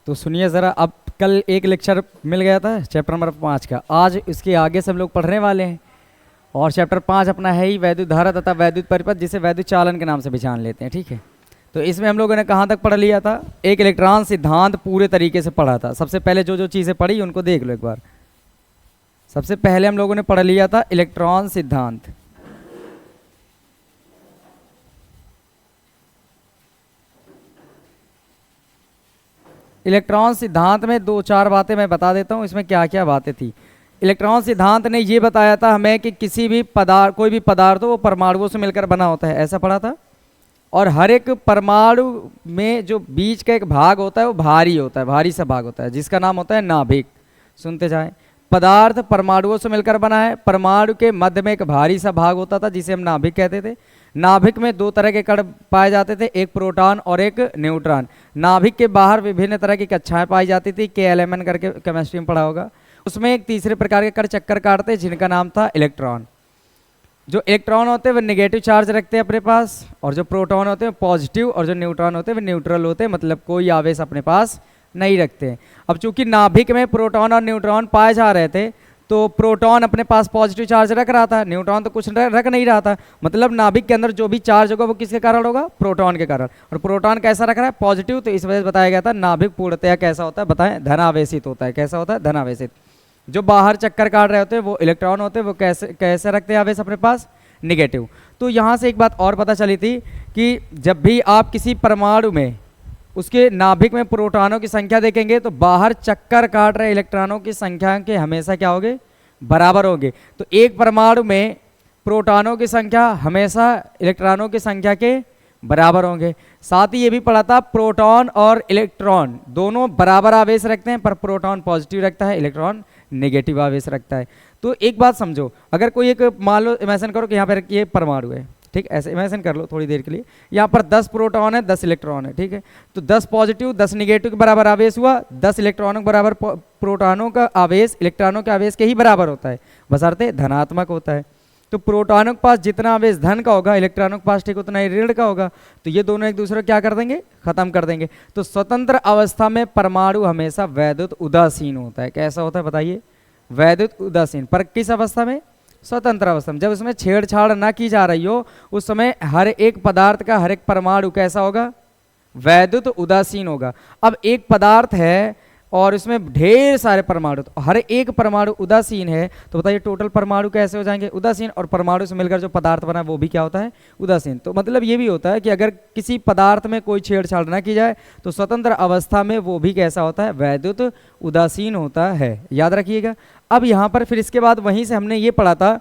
तो सुनिए ज़रा, अब कल एक लेक्चर मिल गया था चैप्टर नंबर 5 का, आज इसके आगे से हम लोग पढ़ने वाले हैं। और चैप्टर 5 अपना है ही वैद्युत धारा तथा वैद्युत परिपथ, जिसे वैद्युत चालन के नाम से भी जान लेते हैं। ठीक है, तो इसमें हम लोगों ने कहाँ तक पढ़ लिया था? एक इलेक्ट्रॉन सिद्धांत पूरे तरीके से पढ़ा था। सबसे पहले जो जो चीज़ें पढ़ी उनको देख लो एक बार। सबसे पहले हम लोगों ने पढ़ लिया था इलेक्ट्रॉन सिद्धांत। इलेक्ट्रॉन सिद्धांत में दो चार बातें मैं बता देता हूँ, इसमें क्या क्या बातें थी। इलेक्ट्रॉन सिद्धांत ने ये बताया था हमें कि किसी भी पदार्थ, कोई भी पदार्थ हो वो परमाणुओं से मिलकर बना होता है, ऐसा पढ़ा था। और हर एक परमाणु में जो बीच का एक भाग होता है वो भारी होता है, भारी सा भाग होता है, जिसका नाम होता है नाभिक। सुनते जाएं, पदार्थ परमाणुओं से मिलकर बना है। परमाणु के मध्य में एक भारी सा भाग होता था जिसे हम नाभिक कहते थे। नाभिक में दो तरह के कण पाए जाते थे, एक प्रोटॉन और एक न्यूट्रॉन। नाभिक के बाहर विभिन्न तरह की कक्षाएं पाई जाती थी, KLMN करके केमिस्ट्री में पढ़ा होगा। उसमें एक तीसरे प्रकार के कण चक्कर काटते जिनका नाम था इलेक्ट्रॉन। जो इलेक्ट्रॉन होते हैं वो नेगेटिव चार्ज रखते हैं अपने पास, और जो प्रोटॉन होते हैं पॉजिटिव, और जो न्यूट्रॉन होते हैं वो न्यूट्रल होते हैं, मतलब कोई आवेश अपने पास नहीं रखते हैं। अब चूंकि नाभिक में प्रोटॉन और न्यूट्रॉन पाए जा रहे थे, तो प्रोटॉन अपने पास पॉजिटिव चार्ज रख रहा था, न्यूट्रॉन तो कुछ रख नहीं रहा था। मतलब नाभिक के अंदर जो भी चार्ज होगा वो किसके कारण होगा? प्रोटॉन के कारण। और प्रोटॉन कैसा रख रहा है? पॉजिटिव। तो इस वजह से बताया गया था नाभिक पूर्णतया कैसा होता है? बताएं, धनावेशित होता है। कैसा होता है? धनावेशित। जो बाहर चक्कर काट रहे होते हैं वो इलेक्ट्रॉन होते हैं, वो कैसे रखते हैं आवेश अपने पास? निगेटिव। तो यहाँ से एक बात और पता चली थी कि जब भी आप किसी परमाणु में उसके नाभिक में प्रोटॉनों की संख्या देखेंगे तो बाहर चक्कर काट रहे इलेक्ट्रॉनों की संख्या के हमेशा क्या होंगे? बराबर होंगे। तो एक परमाणु में प्रोटॉनों की संख्या हमेशा इलेक्ट्रॉनों की संख्या के बराबर होंगे। साथ ही ये भी पढ़ा था प्रोटॉन और इलेक्ट्रॉन दोनों बराबर आवेश रखते हैं, पर प्रोटॉन पॉजिटिव रखता है, इलेक्ट्रॉन नेगेटिव आवेश रखता है। तो एक बात समझो, अगर कोई एक, मान लो इमेजिन करो कि यहाँ पर ये परमाणु है, ठीक, ऐसे इमेजिन कर लो थोड़ी देर के लिए। यहाँ पर 10 प्रोटॉन है, 10 इलेक्ट्रॉन है, ठीक है। तो 10 पॉजिटिव 10 निगेटिव के बराबर आवेश हुआ, 10 इलेक्ट्रॉनों के बराबर प्रोटॉनों का आवेश इलेक्ट्रॉनों के आवेश के ही बराबर होता है, बशर्ते धनात्मक होता है। तो प्रोटॉनों के पास जितना आवेश धन का होगा, इलेक्ट्रॉनों के पास ठीक उतना ही ऋण का होगा। तो ये दोनों एक दूसरे को क्या कर देंगे? खत्म कर देंगे। तो स्वतंत्र अवस्था में परमाणु हमेशा वैद्युत उदासीन होता है। कैसा होता है बताइए? वैद्युत उदासीन। पर किस अवस्था में? स्वतंत्र अवस्था में। जब उसमें छेड़छाड़ ना की जा रही हो उस समय हर एक पदार्थ का हर एक परमाणु कैसा होगा? वैद्युत उदासीन होगा। अब एक पदार्थ है और उसमें ढेर सारे परमाणु, तो हर एक परमाणु उदासीन है, तो बताइए टोटल परमाणु कैसे हो जाएंगे? उदासीन। और परमाणु से मिलकर जो पदार्थ बना वो भी क्या होता है? उदासीन। तो मतलब ये भी होता है कि अगर किसी पदार्थ में कोई छेड़छाड़ ना की जाए तो स्वतंत्र अवस्था में वो भी कैसा होता है? वैद्युत उदासीन होता है। याद रखिएगा। अब यहाँ पर फिर इसके बाद वहीं से हमने ये पढ़ा था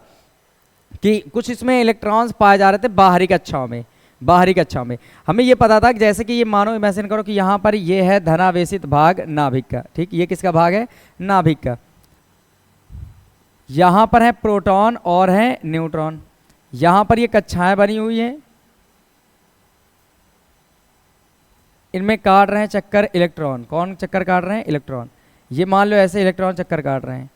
कि कुछ इसमें इलेक्ट्रॉन्स पाए जा रहे थे बाहरी कक्षाओं में। बाहरी कक्षाओं में हमें ये पता था कि जैसे कि ये मानो इमेजिन करो कि यहाँ पर ये है धनावेशित भाग नाभिक का, ठीक। ये किसका भाग है? नाभिक का। यहाँ पर है प्रोटॉन और है न्यूट्रॉन। यहाँ पर ये कक्षाएं बनी हुई हैं, इनमें काट रहे हैं चक्कर इलेक्ट्रॉन। कौन चक्कर काट रहे हैं? इलेक्ट्रॉन। ये मान लो ऐसे इलेक्ट्रॉन चक्कर काट रहे हैं।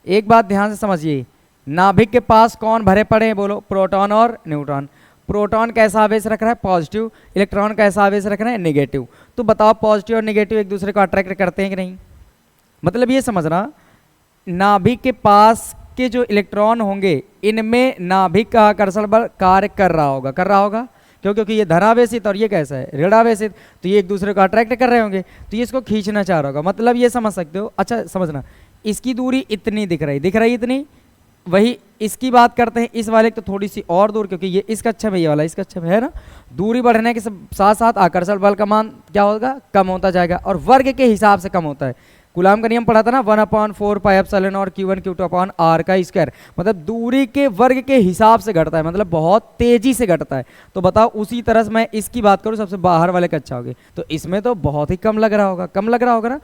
एक बात ध्यान से समझिए, नाभिक के पास कौन भरे पड़े हैं? बोलो, प्रोटॉन और न्यूट्रॉन। प्रोटॉन कैसा आवेश रख रहा है? पॉजिटिव। इलेक्ट्रॉन कैसा आवेश रख रहे हैं? नेगेटिव। तो बताओ पॉजिटिव और नेगेटिव एक दूसरे को अट्रैक्ट करते हैं कि नहीं? मतलब ये समझना, नाभिक के पास के जो इलेक्ट्रॉन होंगे इनमें नाभिक का आकर्षण बल कार्य कर रहा होगा। कर रहा होगा क्यों? क्योंकि ये धनावेशित और ये कैसा है? ऋणावेशित। तो ये एक दूसरे को अट्रैक्ट कर रहे होंगे, तो ये इसको खींचना चाह रहा होगा। मतलब ये समझ सकते हो। अच्छा समझना, इसकी दूरी इतनी दिख रही इतनी। वही इसकी बात करते हैं, इस वाले तो थोड़ी सी और दूर, क्योंकि ये इस कक्षा में, ये वाला इस कक्षा में है ना। दूरी बढ़ने के साथ साथ आकर्षण बल का मान क्या होगा? कम होता जाएगा, और वर्ग के हिसाब से कम होता है। कूलाम का नियम पढ़ा था ना, 1/4 पाई एप्सिलॉन और Q1 Q2 R का स्क्वायर। मतलब दूरी के वर्ग के हिसाब से घटता है, मतलब बहुत तेजी से घटता है। तो बताओ उसी तरह से मैं इसकी बात करूँ सबसे बाहर वाले कक्षा होगी, तो इसमें तो बहुत ही कम लग रहा होगा, कम लग रहा होगा ना।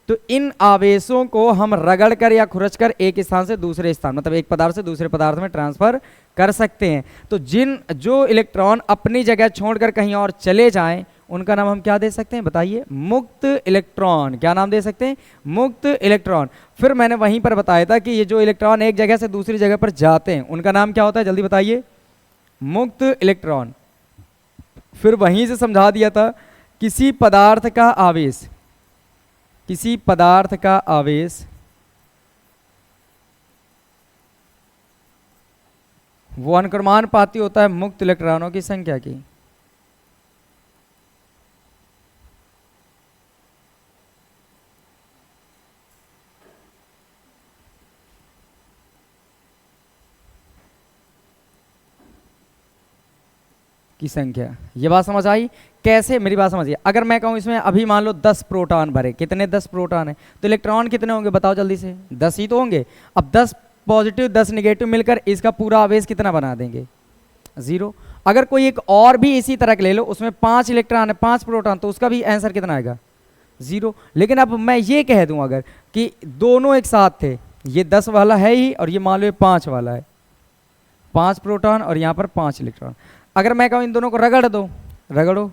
तो इन आवेशों को हम रगड़ कर या खुरच कर एक स्थान से दूसरे स्थान, मतलब एक पदार्थ से दूसरे पदार्थ में ट्रांसफर कर सकते हैं। तो जो इलेक्ट्रॉन अपनी जगह छोड़कर कहीं और चले जाएं उनका नाम हम क्या दे सकते हैं? बताइए, मुक्त इलेक्ट्रॉन। क्या नाम दे सकते हैं? मुक्त इलेक्ट्रॉन। फिर मैंने वहीं पर बताया था कि ये जो इलेक्ट्रॉन एक जगह से दूसरी जगह पर जाते हैं उनका नाम क्या होता है? जल्दी बताइए। मुक्त इलेक्ट्रॉन। फिर वहीं से समझा दिया था किसी पदार्थ का आवेश किसी पदार्थ का आवेश वो अनुक्रमानुपाती होता है मुक्त इलेक्ट्रॉनों की संख्या की। की संख्या। ये बात समझ आई? कैसे, मेरी बात समझिए। अगर मैं कहूं इसमें अभी मान लो 10 प्रोटॉन भरे, कितने 10 प्रोटॉन है, तो इलेक्ट्रॉन कितने होंगे बताओ जल्दी से? 10 ही तो होंगे। अब 10 पॉजिटिव 10 निगेटिव मिलकर इसका पूरा आवेश कितना बना देंगे? 0। अगर कोई एक और भी इसी तरह के ले लो, उसमें 5 इलेक्ट्रॉन है 5 प्रोटॉन, तो उसका भी आंसर कितना आएगा? 0। लेकिन अब मैं ये कह दूं अगर कि दोनों एक साथ थे, ये 10 वाला है ही और ये मान लो 5 वाला है, 5 प्रोटॉन और यहाँ पर 5 इलेक्ट्रॉन। अगर मैं कहूँ इन दोनों को रगड़ दो, रगड़ो,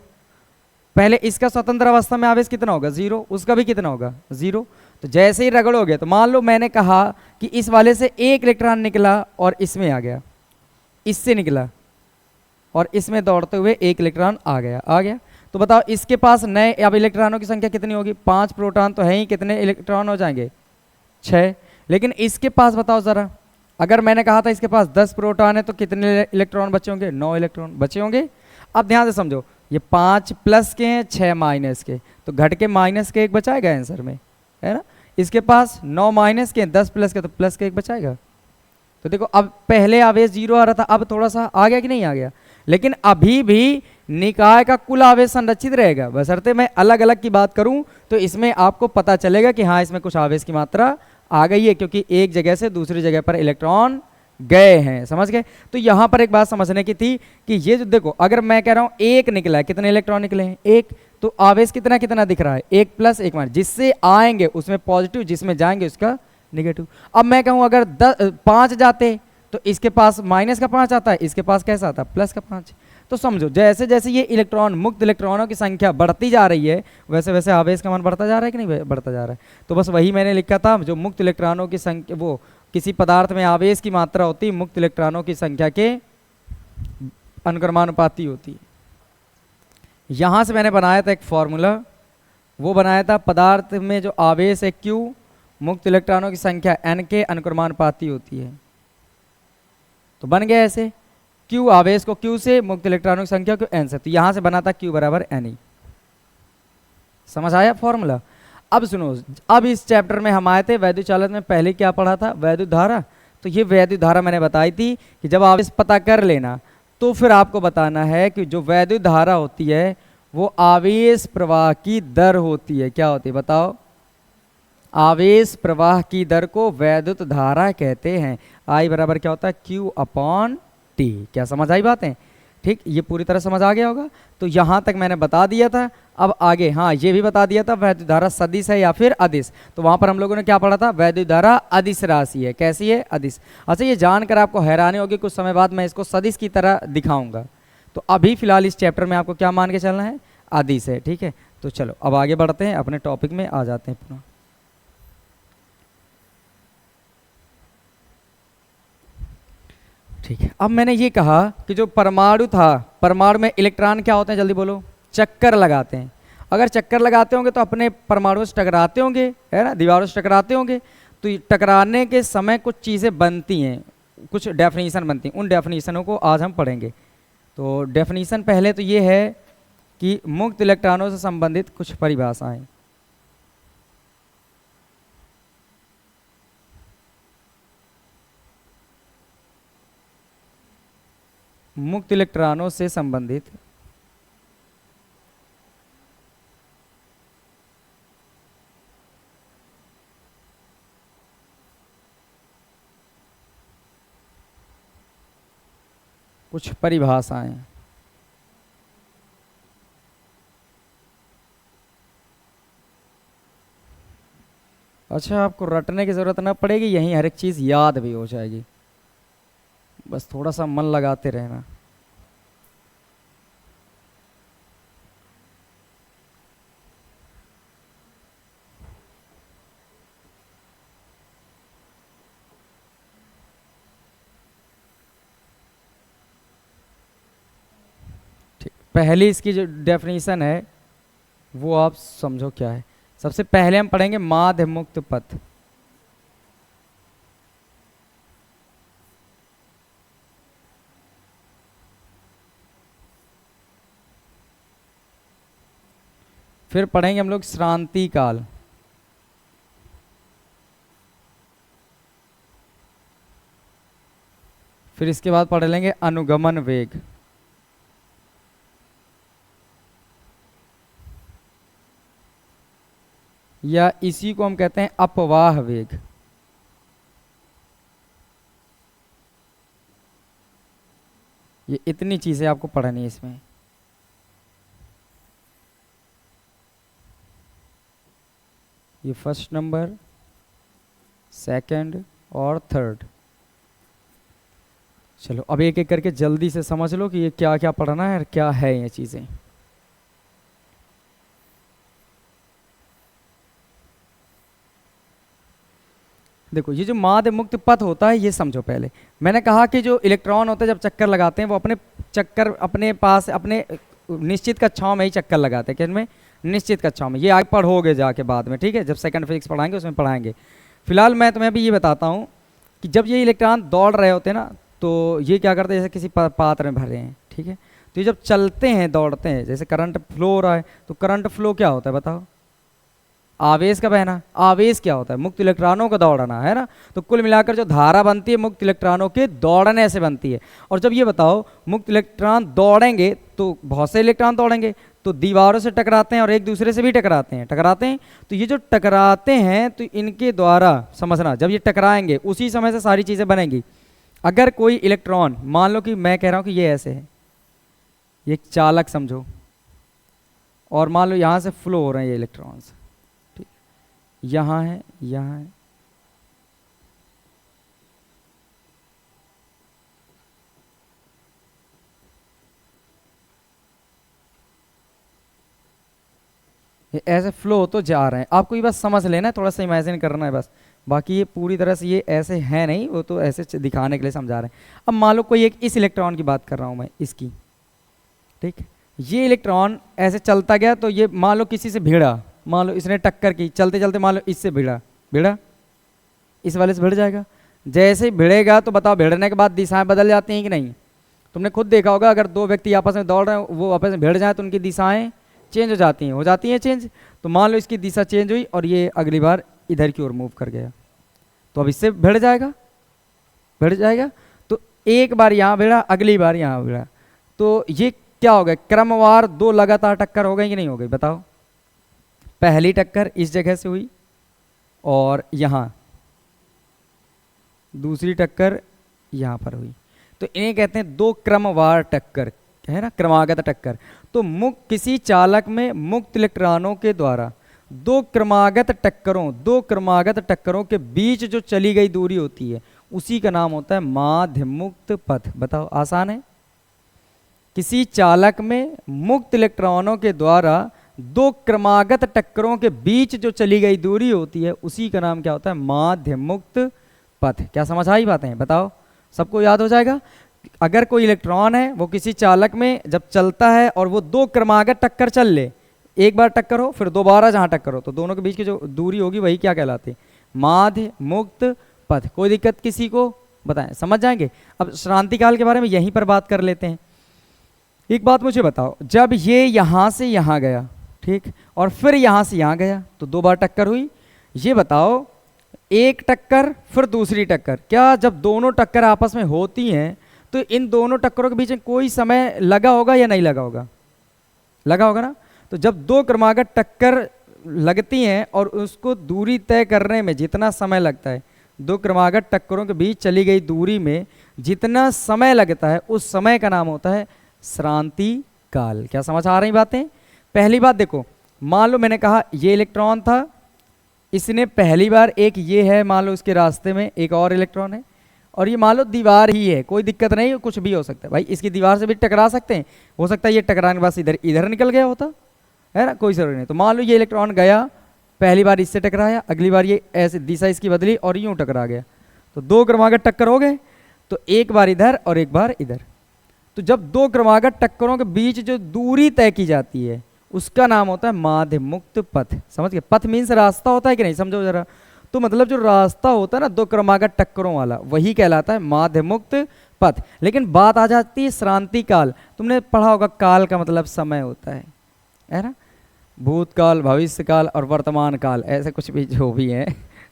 पहले इसका स्वतंत्र अवस्था में आवेश कितना होगा? 0। उसका भी कितना होगा? 0। तो जैसे ही रगड़ोगे तो मान लो मैंने कहा कि इस वाले से एक इलेक्ट्रॉन निकला और इसमें आ गया, इससे निकला और इसमें दौड़ते हुए एक इलेक्ट्रॉन आ गया, तो बताओ इसके पास नए अब इलेक्ट्रॉनों की संख्या कितनी होगी? 5 प्रोटॉन तो है ही, कितने इलेक्ट्रॉन हो जाएंगे? 6। लेकिन इसके पास बताओ जरा, अगर मैंने कहा था इसके पास 10 प्रोटॉन है तो कितने इलेक्ट्रॉन बचे होंगे? 9 इलेक्ट्रॉन बचे होंगे। अब ध्यान से समझो, ये 5 प्लस के हैं 6 माइनस के, तो घट के माइनस के 1 बचाएगा आंसर में, है ना? इसके पास 9 माइनस के 10 प्लस के, तो प्लस के 1 बचाएगा। तो देखो अब पहले आवेश 0 आ रहा था, अब थोड़ा सा आ गया कि नहीं आ गया? लेकिन अभी भी निकाय का कुल आवेश संरक्षित रहेगा, बशर्ते मैं अलग अलग की बात करूं तो इसमें आपको पता चलेगा कि हाँ इसमें कुछ आवेश की मात्रा आ गई है, क्योंकि एक जगह से दूसरी जगह पर इलेक्ट्रॉन गए हैं। समझ गए? तो यहां पर एक बात समझने की थी कि ये जो देखो, अगर मैं कह रहा हूं एक निकला है, कितने इलेक्ट्रॉन निकले हैं? 1। तो आवेश कितना कितना दिख रहा है? 1 प्लस 1 माइनस, जिससे आएंगे उसमें पॉजिटिव, जिसमें जाएंगे उसका निगेटिव। अब मैं कहूं अगर 5 जाते तो इसके पास माइनस का 5 आता है, इसके पास कैसा आता है? प्लस का 5। तो समझो जैसे जैसे ये इलेक्ट्रॉन, मुक्त इलेक्ट्रॉनों की संख्या बढ़ती जा रही है, वैसे वैसे आवेश का मान बढ़ता जा रहा है कि नहीं बढ़ता जा रहा है? तो बस वही मैंने लिखा था, जो मुक्त इलेक्ट्रॉनों की संख्या, वो किसी पदार्थ में आवेश की मात्रा होती है मुक्त इलेक्ट्रॉनों की संख्या के अनुक्रमानुपाती होती है। यहां से मैंने बनाया था एक फॉर्मूला, वो बनाया था पदार्थ में जो आवेश है Q मुक्त इलेक्ट्रॉनों की संख्या N के अनुक्रमानुपाती होती है। तो बन गया ऐसे, Q आवेश को Q से, मुक्त इलेक्ट्रॉनों की संख्या को N से, तो यहां से बना था Q बराबर N। समझ आया फॉर्मूला? अब सुनो, अब इस चैप्टर में हम आए थे वैद्युत चालक में, पहले क्या पढ़ा था? वैद्युत धारा। तो ये वैद्युत धारा मैंने बताई थी कि जब आवेश पता कर लेना तो फिर आपको बताना है कि जो वैद्युत धारा होती है वो आवेश प्रवाह की दर होती है। क्या होती है बताओ? आवेश प्रवाह की दर को वैद्युत धारा कहते हैं। आई बराबर क्या होता है? Q upon T। क्या समझ आई बातें? ठीक, ये पूरी तरह समझ आ गया होगा। तो यहां तक मैंने बता दिया था। अब आगे हाँ ये भी बता दिया था वैद्युत धारा सदिश है या फिर अदिश। तो वहां पर हम लोगों ने क्या पढ़ा था? वैद्युत धारा अदिश राशि है। कैसी है? अदिश। अच्छा, ये जानकर आपको हैरानी होगी, कुछ समय बाद मैं इसको सदिश की तरह दिखाऊंगा। तो अभी फिलहाल इस चैप्टर में आपको क्या मान के चलना है? अदिश है। ठीक है, तो चलो अब आगे बढ़ते हैं, अपने टॉपिक में आ जाते हैं पुनः। ठीक है, अब मैंने ये कहा कि जो परमाणु था, परमाणु में इलेक्ट्रॉन क्या होते हैं? जल्दी बोलो। चक्कर लगाते हैं। अगर चक्कर लगाते होंगे तो अपने परमाणु से टकराते होंगे, है ना, दीवारों से टकराते होंगे। तो टकराने के समय कुछ चीज़ें बनती हैं, कुछ डेफिनेशन बनती हैं, उन डेफिनेशनों को आज हम पढ़ेंगे। तो डेफिनेशन पहले तो ये है कि मुक्त इलेक्ट्रॉनों से संबंधित कुछ परिभाषाएं। मुक्त इलेक्ट्रॉनों से संबंधित कुछ परिभाषाएं। अच्छा, आपको रटने की जरूरत ना पड़ेगी, यहीं हर एक चीज़ याद भी हो जाएगी, बस थोड़ा सा मन लगाते रहना। ठीक, पहली इसकी जो डेफिनेशन है वो आप समझो क्या है। सबसे पहले हम पढ़ेंगे माध्य मुक्त पथ। फिर पढ़ेंगे हम लोग श्रांति काल। फिर इसके बाद पढ़ लेंगे अनुगमन वेग। या इसी को हम कहते हैं अपवाह वेग। ये इतनी चीजें आपको पढ़नी है इसमें। ये फर्स्ट नंबर, सेकंड और थर्ड। चलो अब एक एक करके जल्दी से समझ लो कि ये क्या क्या पढ़ना है और क्या है ये चीजें। देखो ये जो माध्य मुक्त पथ होता है ये समझो। पहले मैंने कहा कि जो इलेक्ट्रॉन होते हैं जब चक्कर लगाते हैं वो अपने पास अपने निश्चित कक्षाओं में ही चक्कर लगाते हैं। किसमें? निश्चित कक्षाओं में। ये आगे पढ़ोगे जाके बाद में, ठीक है, जब सेकंड फिजिक्स पढ़ाएंगे उसमें पढ़ाएंगे। फिलहाल मैं तुम्हें अभी ये बताता हूँ कि जब ये इलेक्ट्रॉन दौड़ रहे होते हैं ना तो ये क्या करते हैं, जैसे किसी पात्र में भर रहे हैं, ठीक है, तो ये जब चलते हैं दौड़ते हैं, जैसे करंट फ्लो हो रहा है, तो करंट फ्लो क्या होता है बताओ? आवेश का बहना। आवेश क्या होता है? मुक्त इलेक्ट्रॉनों का दौड़ना, है ना। तो कुल मिलाकर जो धारा बनती है मुक्त इलेक्ट्रॉनों के दौड़ने से बनती है। और जब ये बताओ मुक्त इलेक्ट्रॉन दौड़ेंगे तो बहुत से इलेक्ट्रॉन दौड़ेंगे तो दीवारों से टकराते हैं और एक दूसरे से भी टकराते हैं। तो ये जो टकराते हैं तो इनके द्वारा, समझना, जब ये टकराएंगे उसी समय से सारी चीज़ें बनेंगी। अगर कोई इलेक्ट्रॉन, मान लो कि मैं कह रहा हूँ कि ये ऐसे है, ये एक चालक समझो, और मान लो यहाँ से फ्लो हो रहे हैं ये इलेक्ट्रॉन्स, ठीक, यहाँ है, यहाँ है, ये ऐसे फ्लो तो जा रहे हैं। आपको ये बस समझ लेना, थोड़ा सा इमेजिन करना है बस, बाकी ये पूरी तरह से ये ऐसे है नहीं, वो तो ऐसे दिखाने के लिए समझा रहे हैं। अब मान लो कोई एक, इस इलेक्ट्रॉन की बात कर रहा हूँ मैं, इसकी, ठीक, ये इलेक्ट्रॉन ऐसे चलता गया तो ये मान लो किसी से भिड़ा, मान लो इसने टक्कर की, चलते चलते मान लो इससे भिड़ा, इस वाले से भिड़ जाएगा। जैसे ही भिड़ेगा तो बताओ भिड़ने के बाद दिशाएं बदल जाती हैं कि नहीं? तुमने खुद देखा होगा, अगर दो व्यक्ति आपस में दौड़ रहे हैं, वो आपस में भिड़ जाए तो उनकी दिशाएं चेंज हो जाती हैं चेंज। तो मान लो इसकी दिशा चेंज हुई और ये अगली बार इधर की ओर मूव कर गया, तो अब इससे भिड़ जाएगा। तो एक बार यहाँ भिड़ा, अगली बार यहाँ भिड़ा, तो ये क्या हो गया? क्रमवार दो लगातार टक्कर हो गई कि नहीं हो गई? बताओ। पहली टक्कर इस जगह से हुई और यहाँ दूसरी टक्कर यहाँ पर हुई, तो इन्हें कहते हैं दो क्रमवार टक्कर, है ना, क्रमागत टक्कर। तो किसी चालक में मुक्त इलेक्ट्रॉनों के द्वारा दो क्रमागत टक्करों के बीच जो चली गई दूरी होती है उसी का नाम होता है माध्य मुक्त पथ। बताओ, आसान है। किसी चालक में मुक्त इलेक्ट्रॉनों के द्वारा दो क्रमागत टक्करों के बीच जो चली गई दूरी होती है उसी का नाम क्या होता है? माध्य मुक्त पथ। क्या समझ आई बातें? बताओ, सबको याद हो जाएगा। अगर कोई इलेक्ट्रॉन है वो किसी चालक में जब चलता है और वो दो क्रमागत टक्कर चल ले, एक बार टक्कर हो फिर दोबारा जहां टक्कर हो, तो दोनों के बीच की जो दूरी होगी वही क्या कहलाती है? माध्य मुक्त पथ। कोई दिक्कत किसी को? बताएं, समझ जाएंगे। अब श्रांति काल के बारे में यहीं पर बात कर लेते हैं। एक बात मुझे बताओ, जब ये यहां से यहां गया, ठीक, और फिर यहां से यहां गया तो दो बार टक्कर हुई। ये बताओ, एक टक्कर फिर दूसरी टक्कर, क्या जब दोनों टक्कर आपस में होती हैं तो इन दोनों टक्करों के बीच में कोई समय लगा होगा या नहीं लगा होगा? लगा होगा ना। तो जब दो क्रमागत टक्कर लगती हैं और उसको दूरी तय करने में जितना समय लगता है, दो क्रमागत टक्करों के बीच चली गई दूरी में जितना समय लगता है उस समय का नाम होता है श्रांति काल। क्या समझ आ रही बातें? पहली बात देखो, मान लो मैंने कहा ये इलेक्ट्रॉन था, इसने पहली बार, एक ये है, मान लो उसके रास्ते में एक और इलेक्ट्रॉन है, और ये मान लो दीवार ही है, कोई दिक्कत नहीं, कुछ भी हो सकता है भाई, इसकी दीवार से भी टकरा सकते हैं, हो सकता है ये टकराने के बाद इधर निकल गया होता है ना, कोई जरूरी नहीं। तो मान लो ये इलेक्ट्रॉन गया, पहली बार इससे टकराया, अगली बार ये ऐसे दिशा इसकी बदली और यूं टकरा गया, तो दो क्रमागत टक्कर हो गए, तो एक बार इधर और एक बार इधर। तो जब दो क्रमागत टक्करों के बीच जो दूरी तय की जाती है उसका नाम होता है माध्य मुक्त पथ। समझ गए? पथ मीन्स रास्ता होता है कि नहीं, समझो जरा। तो मतलब जो रास्ता होता है ना दो क्रमागत टक्करों वाला, वही कहलाता है माध्य मुक्त पथ। लेकिन बात आ जाती है श्रांति काल। तुमने पढ़ा होगा काल का मतलब समय होता है ना? भूतकाल, भविष्यकाल और वर्तमान काल, ऐसे कुछ भी जो भी है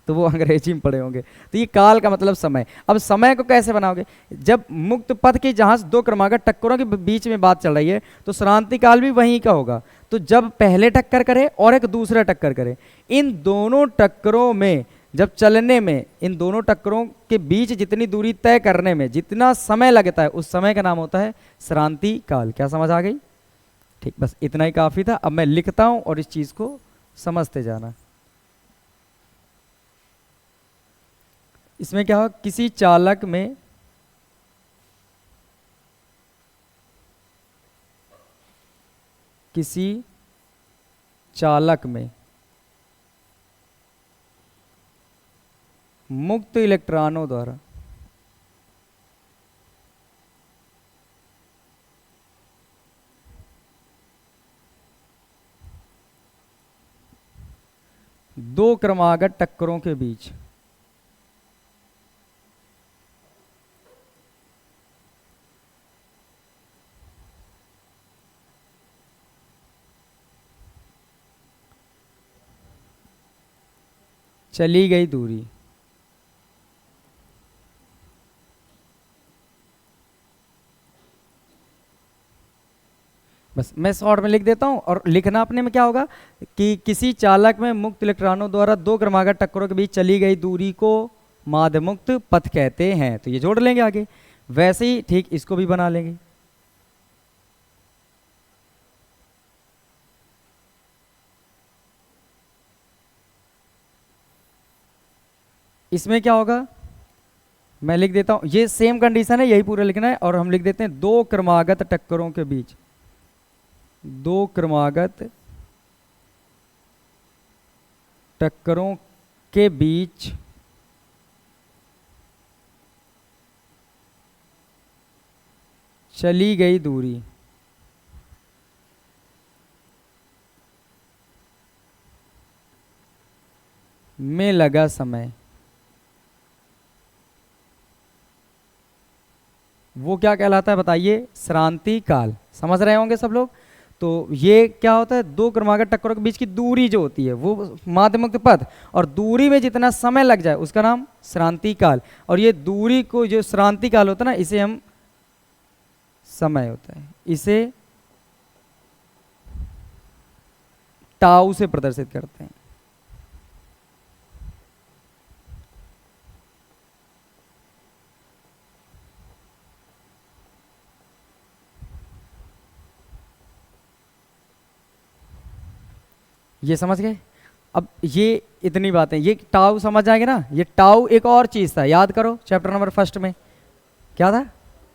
तो वो अंग्रेजी में पढ़े होंगे। तो ये काल का मतलब समय। अब समय को कैसे बनाओगे? जब मुक्त पथ की जहां दो क्रमागत टक्करों के बीच में बात चल रही है तो श्रांति काल भी वहीं का होगा। तो जब पहले टक्कर करे और एक दूसरा टक्कर करे, इन दोनों टक्करों में जब चलने में, इन दोनों टक्करों के बीच जितनी दूरी तय करने में जितना समय लगता है, उस समय का नाम होता है श्रांति काल। क्या समझ आ गई? ठीक, बस इतना ही काफी था। अब मैं लिखता हूं और इस चीज को समझते जाना। इसमें क्या होगा? किसी चालक में मुक्त इलेक्ट्रॉनों द्वारा दो क्रमागत टक्करों के बीच चली गई दूरी बस मैं शॉर्ट में लिख देता हूं। और लिखना अपने में क्या होगा कि किसी चालक में मुक्त इलेक्ट्रॉनों द्वारा दो क्रमागत टक्करों के बीच चली गई दूरी को माध्य मुक्त पथ कहते हैं। तो ये जोड़ लेंगे आगे। वैसे ही ठीक इसको भी बना लेंगे। इसमें क्या होगा? मैं लिख देता हूं, ये सेम कंडीशन है, यही पूरा लिखना है। और हम लिख देते हैं दो क्रमागत टक्करों के बीच, दो क्रमागत टक्करों के बीच चली गई दूरी में लगा समय, वो क्या कहलाता है बताइए? श्रांति काल। समझ रहे होंगे सब लोग? तो ये क्या होता है? दो क्रमागत टक्करों के बीच की दूरी जो होती है वो माध्य मुक्त पथ, और दूरी में जितना समय लग जाए उसका नाम श्रांति काल। और ये दूरी को जो श्रांति काल होता है ना, इसे हम समय होता है, इसे टाउ से प्रदर्शित करते हैं। ये समझ गए? अब ये इतनी बातें, ये टाउ समझ जाएंगे ना। ये टाउ एक और चीज था, याद करो चैप्टर नंबर फर्स्ट में क्या था?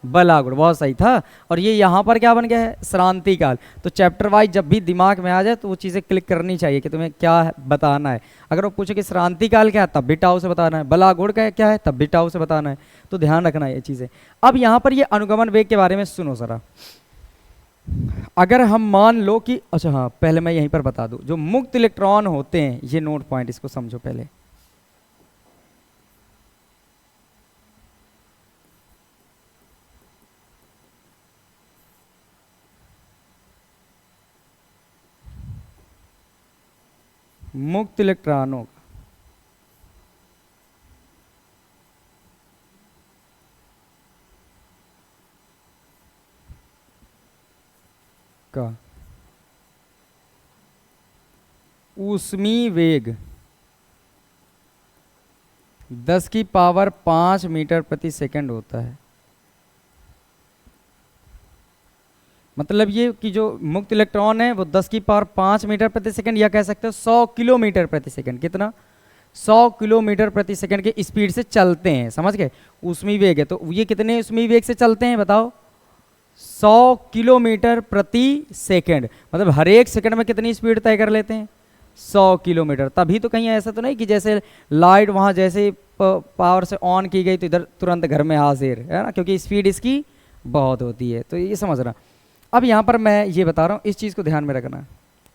बलागुण। बहुत सही था। और ये यहाँ पर क्या बन गया है? श्रांति काल। तो चैप्टर वाइज जब भी दिमाग में आ जाए तो वो चीज़ें क्लिक करनी चाहिए कि तुम्हें क्या बताना है। अगर वो पूछे कि श्रांति काल क्या है, तब भी टाउ से बताना है। बलागुण का क्या है, तब भी टाउ से बताना है। तो ध्यान रखना है ये चीज़ें। अब यहाँ पर ये अनुगमन वेग के बारे में सुनो जरा। अगर हम मान लो कि, अच्छा हाँ, पहले मैं यहीं पर बता दूं, जो मुक्त इलेक्ट्रॉन होते हैं, ये नोट पॉइंट, इसको समझो पहले। मुक्त इलेक्ट्रॉनों का ऊष्मीय वेग 10⁵ मीटर प्रति सेकंड होता है। मतलब ये कि जो मुक्त इलेक्ट्रॉन है वो 10⁵ मीटर प्रति सेकंड, या कह सकते हो 100 किलोमीटर प्रति सेकंड। कितना? 100 किलोमीटर प्रति सेकंड के स्पीड से चलते हैं। समझ गए? ऊष्मीय वेग है। तो ये कितने ऊष्मीय वेग से चलते हैं बताओ? 100 किलोमीटर प्रति सेकंड। मतलब हर एक सेकंड में कितनी स्पीड तय कर लेते हैं? 100 किलोमीटर। तभी तो कहीं ऐसा तो नहीं कि जैसे लाइट वहां जैसे पावर से ऑन की गई तो इधर तुरंत घर में हाजिर है ना, क्योंकि स्पीड इसकी बहुत होती है। तो ये समझना। अब यहाँ पर मैं ये बता रहा हूँ, इस चीज़ को ध्यान में रखना।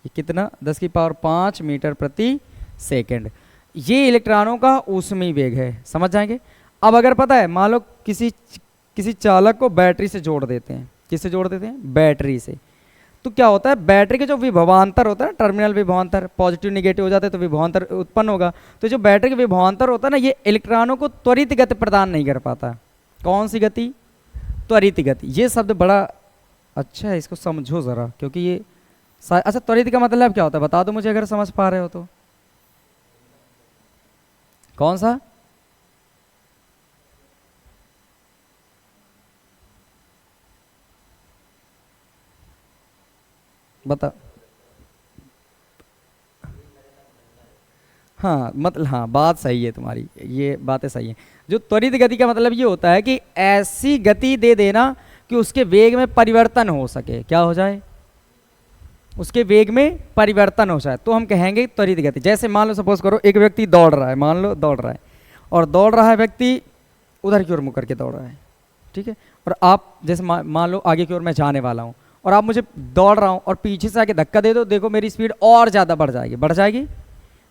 ये कितना 10 की पावर 5 मीटर प्रति सेकंड। ये इलेक्ट्रॉनों का ऊष्मीय वेग है, समझ जाएंगे। अब अगर पता है मान लो किसी चालक को बैटरी से जोड़ देते हैं, किससे जोड़ देते हैं, बैटरी से, तो क्या होता है, बैटरी के जो विभवांतर होता है ना, टर्मिनल विभवांतर, पॉजिटिव निगेटिव हो जाते हैं तो विभवांतर उत्पन्न होगा। तो जो बैटरी का विभवांतर होता है ना, ये इलेक्ट्रॉनों को त्वरित गति प्रदान नहीं कर पाता। कौन सी गति, त्वरित गति। ये शब्द बड़ा अच्छा है, इसको समझो ज़रा, क्योंकि ये अच्छा त्वरित का मतलब क्या होता है बता दो मुझे अगर समझ पा रहे हो तो। कौन सा, बता। हाँ मतलब हाँ, बात सही है तुम्हारी, ये बातें सही हैं। जो त्वरित गति का मतलब ये होता है कि ऐसी गति दे देना कि उसके वेग में परिवर्तन हो सके। क्या हो जाए, उसके वेग में परिवर्तन हो जाए, तो हम कहेंगे त्वरित गति। जैसे मान लो सपोज करो एक व्यक्ति दौड़ रहा है, मान लो दौड़ रहा है, और दौड़ रहा है व्यक्ति उधर की ओर मुड़ करके दौड़ रहा है, ठीक है। और आप जैसे मान लो आगे की ओर मैं जाने वाला हूँ, और आप मुझे दौड़ रहा हूँ और पीछे से आके धक्का दे दो, देखो मेरी स्पीड और ज़्यादा बढ़ जाएगी, बढ़ जाएगी,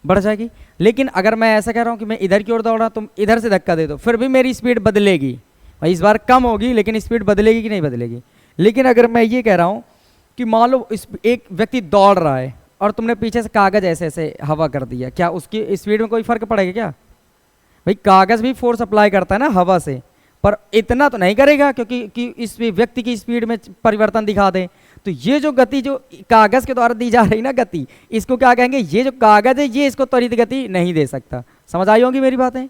बढ़ जाएगी। लेकिन अगर मैं ऐसा कह रहा हूँ कि मैं इधर की ओर दौड़ रहा, तुम इधर से धक्का दे दो, फिर भी मेरी स्पीड बदलेगी भाई, इस बार कम होगी लेकिन स्पीड बदलेगी कि नहीं बदलेगी। लेकिन अगर मैं ये कह रहा हूँ कि मान लो एक व्यक्ति दौड़ रहा है और तुमने पीछे से कागज ऐसे ऐसे हवा कर दिया, क्या उसकी स्पीड में कोई फर्क पड़ेगा क्या भाई? कागज भी फोर्स अप्लाई करता है ना हवा से, पर इतना तो नहीं करेगा क्योंकि इस व्यक्ति की स्पीड में परिवर्तन दिखा दे। तो ये जो गति जो कागज के द्वारा दी जा रही ना गति, इसको क्या कहेंगे, ये जो कागज है ये इसको त्वरित गति नहीं दे सकता। समझ आई होंगी मेरी बातें।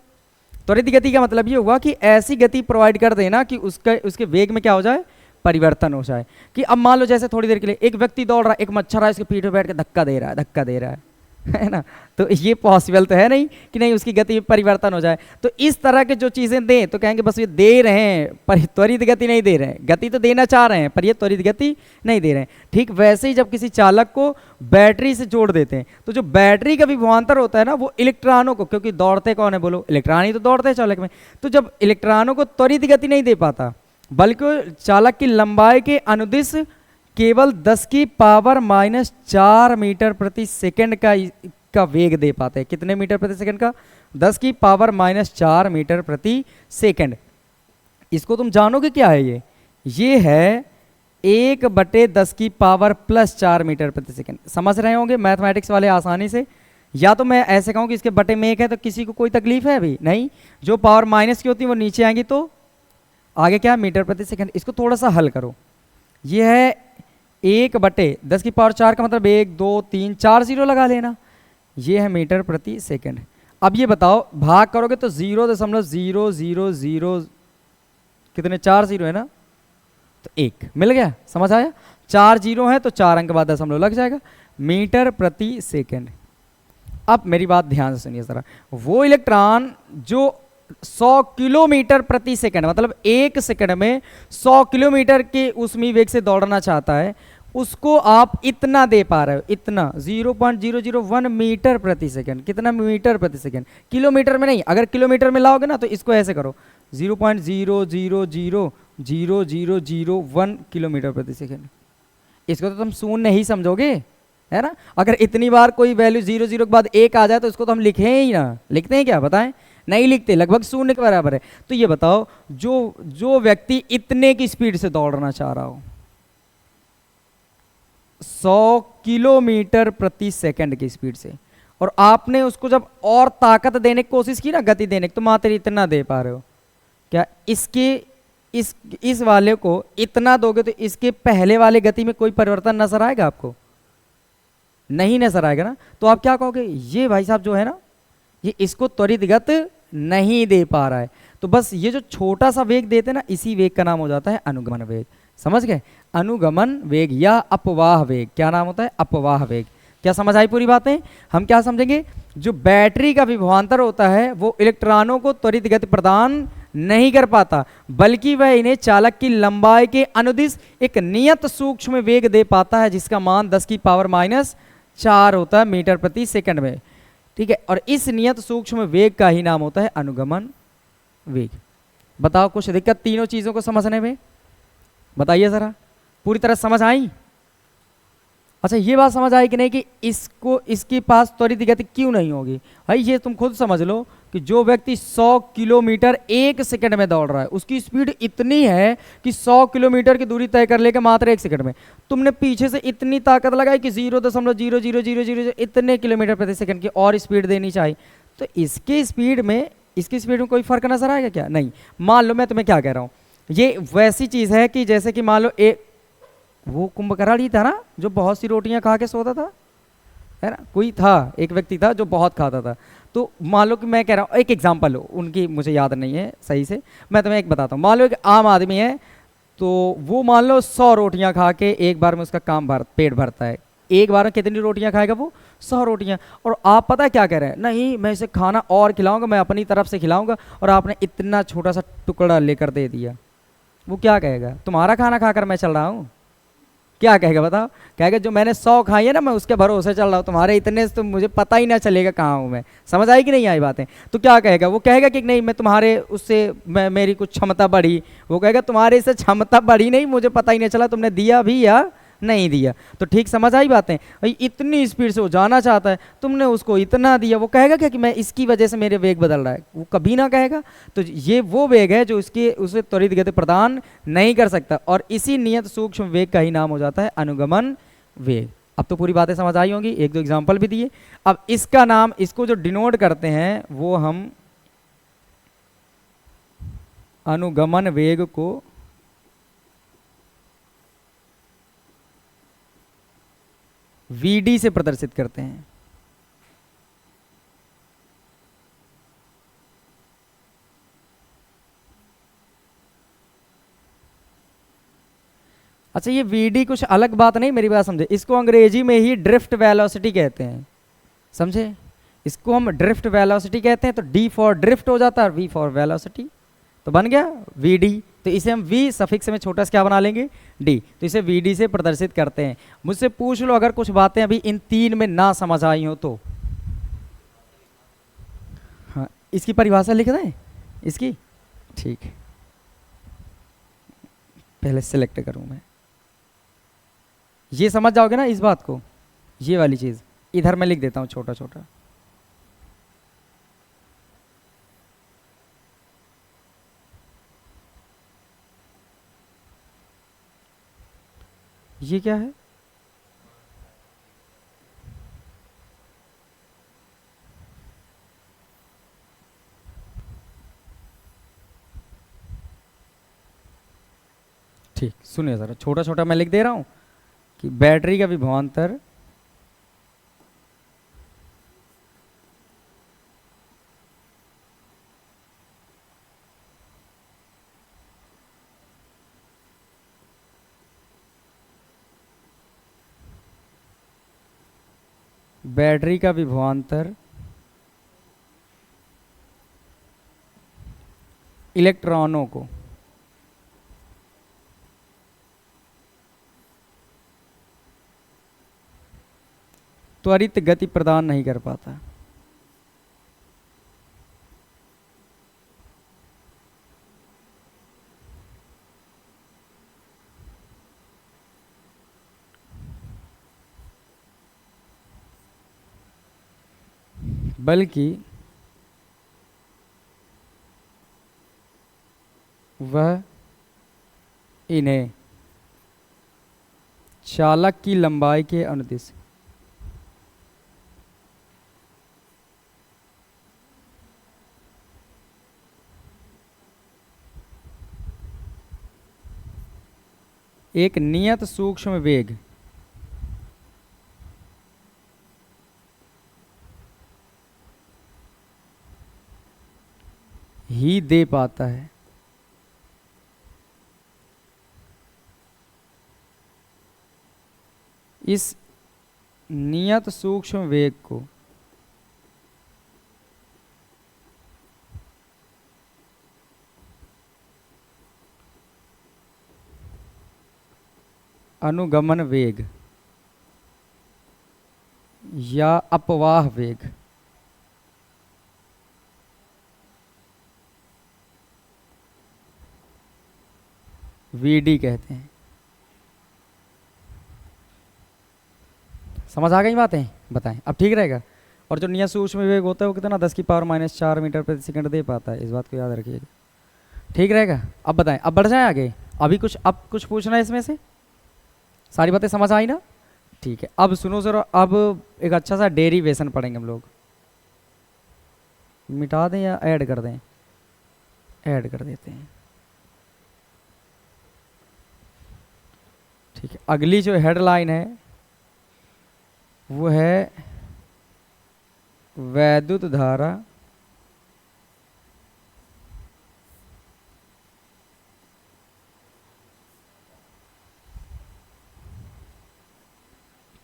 त्वरित गति का मतलब ये हुआ कि ऐसी गति प्रोवाइड कर देना कि उसके वेग में क्या हो जाए, परिवर्तन हो जाए। कि अब मान लो जैसे थोड़ी देर के लिए एक व्यक्ति दौड़ रहा है, एक मच्छर है उसके पीठ पे बैठ के धक्का दे रहा है, धक्का दे रहा है ना, तो ये पॉसिबल तो है नहीं कि नहीं उसकी गति में परिवर्तन हो जाए। तो इस तरह के जो चीज़ें दें तो कहेंगे बस ये दे रहे हैं पर त्वरित गति नहीं दे रहे हैं, गति तो देना चाह रहे हैं पर ये त्वरित गति नहीं दे रहे हैं। ठीक वैसे ही जब किसी चालक को बैटरी से जोड़ देते हैं तो जो बैटरी का विभवांतर होता है ना, वो इलेक्ट्रॉनों को, क्योंकि दौड़ते कौन है बोलो, इलेक्ट्रॉन ही तो दौड़ते हैं चालक में, तो जब इलेक्ट्रॉनों को त्वरित गति नहीं दे पाता बल्कि चालक की लंबाई के अनुदिश केवल 10 की पावर -4 मीटर प्रति सेकंड का वेग दे पाते हैं। कितने मीटर प्रति सेकंड का, 10 की पावर -4 मीटर प्रति सेकंड। इसको तुम जानोगे क्या है, ये है 1/10 की पावर +4 मीटर प्रति सेकंड। समझ रहे होंगे मैथमेटिक्स वाले आसानी से। या तो मैं ऐसे कहूँ कि इसके बटे में 1 है तो किसी को कोई तकलीफ है अभी नहीं, जो पावर माइनस की होती है वो नीचे आएंगी तो आगे क्या, मीटर प्रति सेकंड। इसको थोड़ा सा हल करो, ये है 1/10 की पावर 4 का मतलब 1 2 3 4 जीरो लगा लेना, ये है मीटर प्रति सेकंड। अब ये बताओ भाग करोगे तो 0.000 कितने, 4 जीरो है ना, तो 1 मिल गया। समझ आया, 4 जीरो है तो 4 अंक बाद दशमलव लग जाएगा, मीटर प्रति सेकंड। अब मेरी बात ध्यान से सुनिए जरा, वो इलेक्ट्रॉन जो 100 किलोमीटर प्रति सेकंड मतलब 1 सेकंड में 100 किलोमीटर के ऊष्मीय वेग से दौड़ना चाहता है, उसको आप इतना दे पा रहे हो, इतना 0.001 मीटर प्रति सेकंड। कितना, मीटर प्रति सेकंड, किलोमीटर में नहीं। अगर किलोमीटर में लाओगे ना तो इसको ऐसे करो 0.0000001 किलोमीटर प्रति सेकंड। इसको तो तुम शून्य ही समझोगे, है ना। अगर इतनी बार कोई वैल्यू 0 0 के बाद 1 आ जाए तो इसको तो हम लिखें ही ना, लिखते हैं क्या बताएं, नहीं लिखते, लगभग शून्य के बराबर है। तो ये बताओ जो व्यक्ति इतने की स्पीड से दौड़ना चाह रहा हो, 100 किलोमीटर प्रति सेकंड की स्पीड से, और आपने उसको जब और ताकत देने की कोशिश की ना, गति देने की, तो मात्र इतना दे पा रहे हो क्या, इस वाले को इतना दोगे तो इसके पहले वाले गति में कोई परिवर्तन नजर आएगा आपको, नहीं नजर आएगा ना। तो आप क्या कहोगे, ये भाई साहब जो है ना, ये इसको त्वरित गति नहीं दे पा रहा है। तो बस ये जो छोटा सा वेग देते ना, इसी वेग का नाम हो जाता है अनुगमन वेग। समझ गए, अनुगमन वेग या अपवाह वेग। क्या नाम होता है, अपवाह वेग। क्या समझ आई पूरी बातें। हम क्या समझेंगे, जो बैटरी का विभवांतर होता है वो इलेक्ट्रॉनों को त्वरित गति प्रदान नहीं कर पाता, बल्कि वह इन्हें चालक की लंबाई के अनुदिश एक नियत सूक्ष्म वेग दे पाता है, जिसका मान 10 की पावर -4 होता है मीटर प्रति सेकंड में। ठीक है, और इस नियत सूक्ष्म वेग का ही नाम होता है अनुगमन वेग। बताओ कुछ दिक्कत तीनों चीजों को समझने में, बताइए जरा, पूरी तरह समझ आई। अच्छा ये बात समझ आई कि नहीं कि इसको इसके पास त्वरित गति क्यों नहीं होगी? भाई ये तुम खुद समझ लो कि जो व्यक्ति 100 किलोमीटर 1 सेकंड में दौड़ रहा है, उसकी स्पीड इतनी है कि 100 किलोमीटर की दूरी तय कर लेगा मात्र 1 सेकंड में। तुमने पीछे से इतनी ताकत लगाई कि 0.0000 इतने किलोमीटर प्रति सेकंड की और स्पीड देनी चाहिए, तो इसकी स्पीड में कोई फर्क नजर आएगा क्या? नहीं। मान लो मैं तुम्हें क्या कह रहा हूँ, ये वैसी चीज है कि जैसे कि मान लो वो कुंभकर्ण ही था ना जो बहुत सी रोटियां खा के सोता था, है ना? कोई था, एक व्यक्ति था जो बहुत खाता था। तो मान लो कि मैं कह रहा हूँ, एक एग्जांपल हो, उनकी मुझे याद नहीं है सही से, मैं तुम्हें एक बताता हूँ। मान लो एक आम आदमी है, तो वो मान लो 100 रोटियां खा के एक बार में उसका पेट भरता है। एक बार में कितनी रोटियां खाएगा वो? 100 रोटियां। और आप पता है क्या कह रहे हैं? नहीं मैं इसे खाना और खिलाऊंगा, मैं अपनी तरफ से खिलाऊंगा, और आपने इतना छोटा सा टुकड़ा लेकर दे दिया। वो क्या कहेगा? तुम्हारा खाना खाकर मैं चल रहा हूँ। क्या कहेगा बताओ? कहेगा जो मैंने 100 खाई है ना, मैं उसके भरोसे चल रहा हूँ, तुम्हारे इतने से तो मुझे पता ही ना चलेगा कहाँ हूँ मैं। समझ आई कि नहीं आई बातें? तो क्या कहेगा? वो कहेगा कि नहीं मैं तुम्हारे उससे मेरी कुछ क्षमता बढ़ी। वो कहेगा तुम्हारे से क्षमता बढ़ी नहीं, मुझे पता ही नहीं चला तुमने दिया भी या नहीं दिया। तो ठीक समझ आई बातें? भाई इतनी स्पीड से वो जाना चाहता है, तुमने उसको इतना दिया, वो कहेगा क्या कि मैं इसकी वजह से मेरे वेग बदल रहा है? वो कभी ना कहेगा। तो ये वो वेग है जो उसके उसे त्वरित गति प्रदान नहीं कर सकता, और इसी नियत सूक्ष्म वेग का ही नाम हो जाता है अनुगमन वेग। अब तो पूरी बातें समझ आई होंगी, एक दो एग्जाम्पल भी दिए। अब इसका नाम, इसको जो डिनोट करते हैं वो हम अनुगमन वेग को वीडी से प्रदर्शित करते हैं। अच्छा ये वीडी कुछ अलग बात नहीं, मेरी बात समझे, इसको अंग्रेजी में ही ड्रिफ्ट वेलोसिटी कहते हैं, समझे? इसको हम ड्रिफ्ट वेलोसिटी कहते हैं। तो डी फॉर ड्रिफ्ट हो जाता है, वी फॉर वेलोसिटी, तो बन गया वीडी। तो इसे हम वी सफिक्स में छोटा सा क्या बना लेंगे? डी। तो इसे वीडी से प्रदर्शित करते हैं। मुझसे पूछ लो अगर कुछ बातें अभी इन तीन में ना समझ आई हो तो। हाँ इसकी परिभाषा लिख दें इसकी? ठीक है, पहले सिलेक्ट करूं मैं। ये समझ जाओगे ना इस बात को, ये वाली चीज इधर मैं लिख देता हूं छोटा छोटा। ये क्या है? ठीक सुनिए जरा, छोटा छोटा मैं लिख दे रहा हूं कि बैटरी का विभवांतर बैटरी का विभवांतर इलेक्ट्रॉनों को त्वरित गति प्रदान नहीं कर पाता। बल्कि वह इन्हें चालक की लंबाई के अनुदिश एक नियत सूक्ष्म वेग ही दे पाता है। इस नियत सूक्ष्म वेग को अनुगमन वेग या अपवाह वेग वीडी कहते हैं। समझ आ गई बातें? बताएं अब ठीक रहेगा। और जो नियत सूक्ष्म वेग होता है वो कितना 10⁻⁻⁴ मीटर प्रति सेकंड दे पाता है, इस बात को याद रखिएगा। ठीक रहेगा। अब बताएं, अब बढ़ जाएं आगे। अभी कुछ अब कुछ पूछना है इसमें से? सारी बातें समझ आई ना? ठीक है, अब सुनो जरा, अब एक अच्छा सा डेरिवेशन पढ़ेंगे हम लोग। मिटा दें या ऐड कर दें? ऐड कर देते हैं। ठीक है, अगली जो हेडलाइन है वो है वैद्युत धारा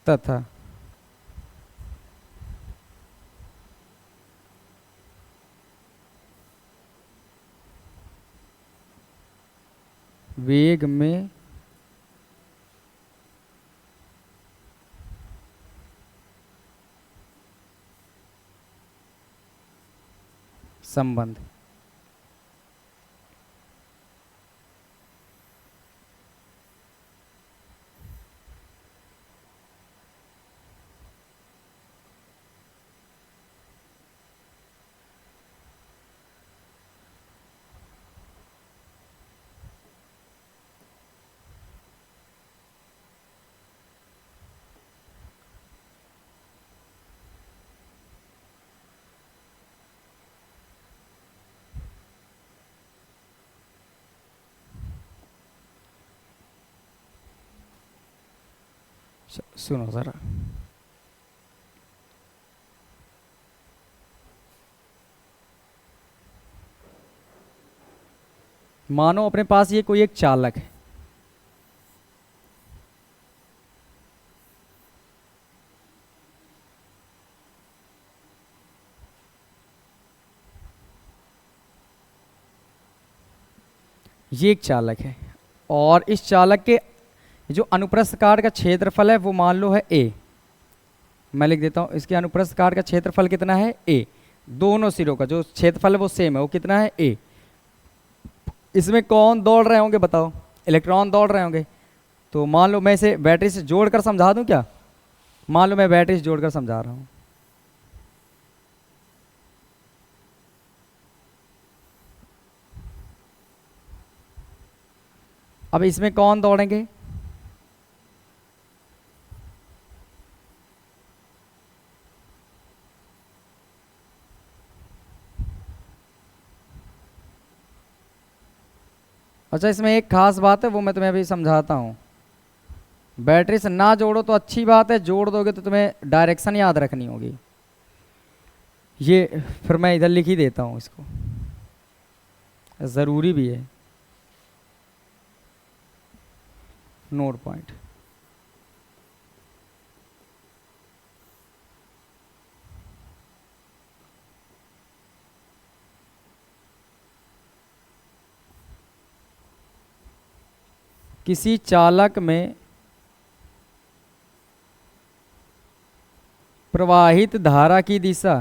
तथा वेग में संबंध। सुनो जरा, मानो अपने पास ये कोई एक चालक है, ये एक चालक है और इस चालक के जो अनुप्रस्थ काट का क्षेत्रफल है वो मान लो है ए। मैं लिख देता हूँ, इसके अनुप्रस्थ काट का क्षेत्रफल कितना है ए। दोनों सिरों का जो क्षेत्रफल है वो सेम है, वो कितना है ए। इसमें कौन दौड़ रहे होंगे बताओ? इलेक्ट्रॉन दौड़ रहे होंगे। तो मान लो मैं इसे बैटरी से जोड़कर समझा दूं क्या? मान लो मैं बैटरी से जोड़कर समझा रहा हूं। अब इसमें कौन दौड़ेंगे? अच्छा, इसमें एक खास बात है वो मैं तुम्हें अभी समझाता हूँ। बैटरी से ना जोड़ो तो अच्छी बात है, जोड़ दोगे तो तुम्हें डायरेक्शन याद रखनी होगी। ये फिर मैं इधर लिख ही देता हूँ, इसको ज़रूरी भी है। नोट पॉइंट, किसी चालक में प्रवाहित धारा की दिशा